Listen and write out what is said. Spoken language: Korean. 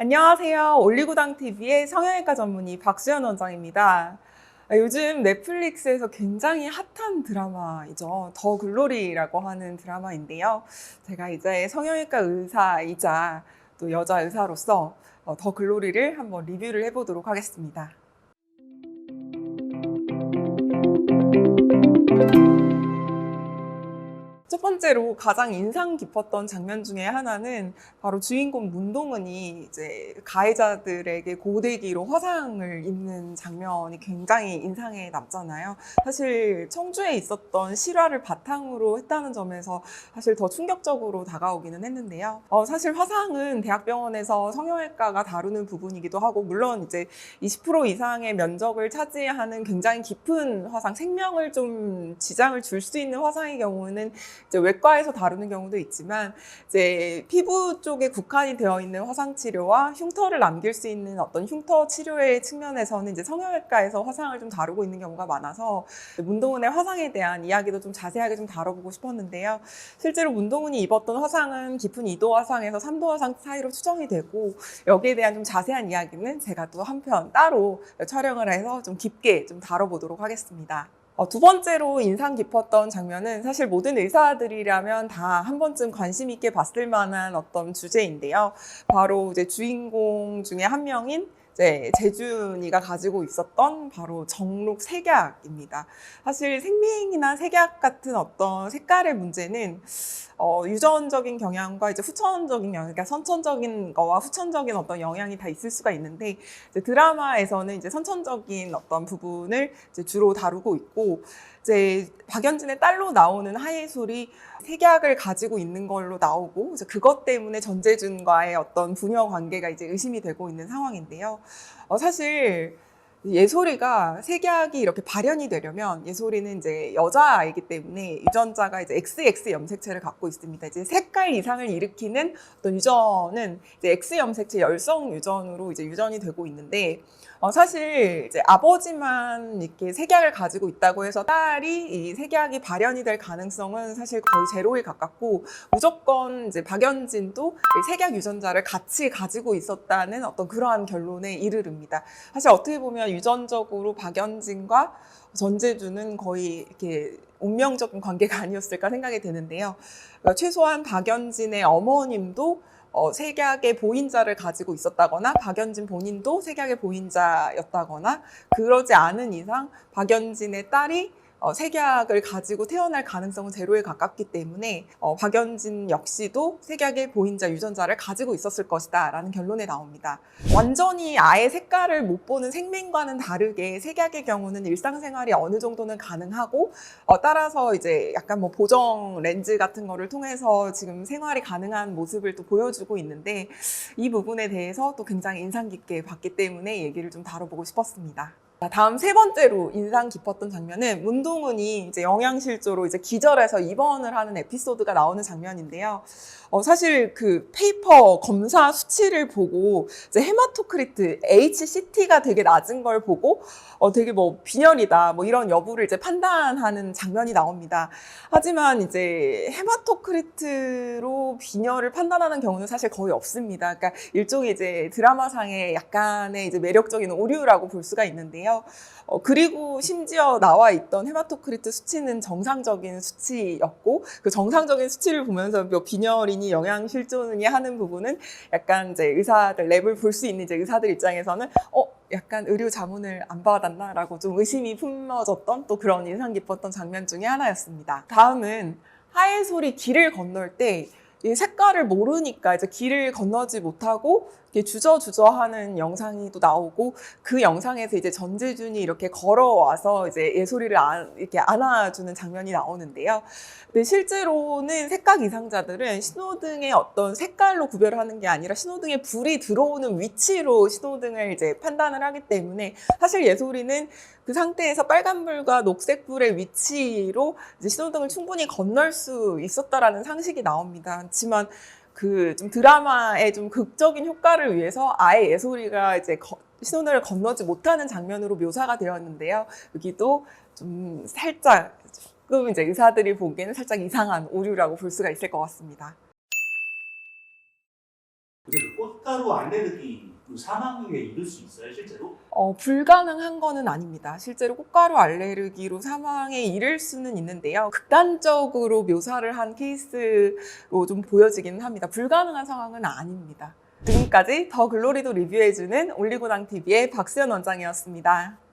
안녕하세요. 올리고당 TV의 성형외과 전문의 박수연 원장입니다. 요즘 넷플릭스에서 굉장히 핫한 드라마이죠. 더 글로리라고 하는 드라마인데요. 제가 이제 성형외과 의사이자 또 여자 의사로서 더 글로리를 한번 리뷰를 해보도록 하겠습니다. 첫 번째로 가장 인상 깊었던 장면 중에 하나는 바로 주인공 문동은이 이제 가해자들에게 고데기로 화상을 입는 장면이 굉장히 인상에 남잖아요. 사실 청주에 있었던 실화를 바탕으로 했다는 점에서 사실 더 충격적으로 다가오기는 했는데요. 사실 화상은 대학병원에서 성형외과가 다루는 부분이기도 하고, 물론 이제 20% 이상의 면적을 차지하는 굉장히 깊은 화상, 생명을 좀 지장을 줄 수 있는 화상의 경우는 이제 외과에서 다루는 경우도 있지만, 이제 피부 쪽에 국한이 되어 있는 화상 치료와 흉터를 남길 수 있는 어떤 흉터 치료의 측면에서는 이제 성형외과에서 화상을 좀 다루고 있는 경우가 많아서 문동은의 화상에 대한 이야기도 좀 자세하게 좀 다뤄보고 싶었는데요. 실제로 문동은이 입었던 화상은 깊은 2도 화상에서 3도 화상 사이로 추정이 되고, 여기에 대한 좀 자세한 이야기는 제가 또 한편 따로 촬영을 해서 좀 깊게 좀 다뤄보도록 하겠습니다. 두 번째로 인상 깊었던 장면은 사실 모든 의사들이라면 다 한 번쯤 관심 있게 봤을 만한 어떤 주제인데요. 바로 이제 주인공 중에 한 명인 이제 재준이가 가지고 있었던 바로 정록 색약입니다. 사실 생명이나 색약 같은 어떤 색깔의 문제는 유전적인 경향과 이제 후천적인 영향, 그러니까 선천적인 거와 후천적인 어떤 영향이 다 있을 수가 있는데, 이제 드라마에서는 이제 선천적인 어떤 부분을 이제 주로 다루고 있고, 이제 박연진의 딸로 나오는 하예솔이 색약을 가지고 있는 걸로 나오고, 이제 그것 때문에 전재준과의 어떤 부녀 관계가 이제 의심이 되고 있는 상황인데요. 사실 예솔이가 색약이 이렇게 발현이 되려면, 예솔이는 이제 여자아이기 때문에 유전자가 이제 XX 염색체를 갖고 있습니다. 이제 색깔 이상을 일으키는 어떤 유전은 이제 X 염색체 열성 유전으로 이제 유전이 되고 있는데, 사실 이제 아버지만 이렇게 색약을 가지고 있다고 해서 딸이 이 색약이 발현이 될 가능성은 사실 거의 제로에 가깝고, 무조건 이제 박연진도 이 색약 유전자를 같이 가지고 있었다는 어떤 그러한 결론에 이르릅니다. 사실 어떻게 보면 유전적으로 박연진과 전재준은 거의 이렇게 운명적인 관계가 아니었을까 생각이 드는데요. 최소한 박연진의 어머님도 색약의 보인자를 가지고 있었다거나, 박연진 본인도 색약의 보인자였다거나, 그러지 않은 이상 박연진의 딸이 색약을 가지고 태어날 가능성은 제로에 가깝기 때문에 박연진 역시도 색약의 보인자 유전자를 가지고 있었을 것이다 라는 결론에 나옵니다. 완전히 아예 색깔을 못 보는 생명과는 다르게 색약의 경우는 일상생활이 어느 정도는 가능하고, 따라서 이제 약간 뭐 보정 렌즈 같은 거를 통해서 지금 생활이 가능한 모습을 또 보여주고 있는데, 이 부분에 대해서 또 굉장히 인상 깊게 봤기 때문에 얘기를 좀 다뤄보고 싶었습니다. 다음 세 번째로 인상 깊었던 장면은 문동은이 이제 영양실조로 이제 기절해서 입원을 하는 에피소드가 나오는 장면인데요. 사실 그 페이퍼 검사 수치를 보고 이제 헤마토크리트 HCT가 되게 낮은 걸 보고 되게 뭐 빈혈이다 뭐 이런 여부를 이제 판단하는 장면이 나옵니다. 하지만 이제 헤마토크리트로 빈혈을 판단하는 경우는 사실 거의 없습니다. 그러니까 일종의 이제 드라마상의 약간의 이제 매력적인 오류라고 볼 수가 있는데요. 그리고 심지어 나와 있던 헤마토크리트 수치는 정상적인 수치였고, 그 정상적인 수치를 보면서 뭐 빈혈이니 영양실조니 하는 부분은 약간 이제 의사들 랩을 볼 수 있는 이제 의사들 입장에서는 약간 의료 자문을 안 받았나라고 좀 의심이 품어졌던 또 그런 인상 깊었던 장면 중에 하나였습니다. 다음은 하예솔이 길을 건널 때 이 색깔을 모르니까 이제 길을 건너지 못하고 이렇게 주저주저하는 영상이 또 나오고, 그 영상에서 이제 전재준이 이렇게 걸어와서 이제 예솔이를 이렇게 안아주는 장면이 나오는데요. 근데 실제로는 색각 이상자들은 신호등의 어떤 색깔로 구별을 하는 게 아니라 신호등에 불이 들어오는 위치로 신호등을 이제 판단을 하기 때문에, 사실 예솔이는 그 상태에서 빨간불과 녹색불의 위치로 이제 신호등을 충분히 건널 수 있었다라는 상식이 나옵니다. 하지만 그 좀 드라마의 좀 극적인 효과를 위해서 아예 예솔이가 이제 신호등을 건너지 못하는 장면으로 묘사가 되었는데요. 여기도 좀 살짝 조금 이제 의사들이 보기에는 살짝 이상한 오류라고 볼 수가 있을 것 같습니다. 근데 그 꽃가루 알레르기로 사망에 이를 수 있어요, 실제로? 불가능한 거는 아닙니다. 실제로 꽃가루 알레르기로 사망에 이를 수는 있는데요. 극단적으로 묘사를 한 케이스로 좀 보여지기는 합니다. 불가능한 상황은 아닙니다. 지금까지 더 글로리도 리뷰해주는 올리고당 TV의 박수연 원장이었습니다.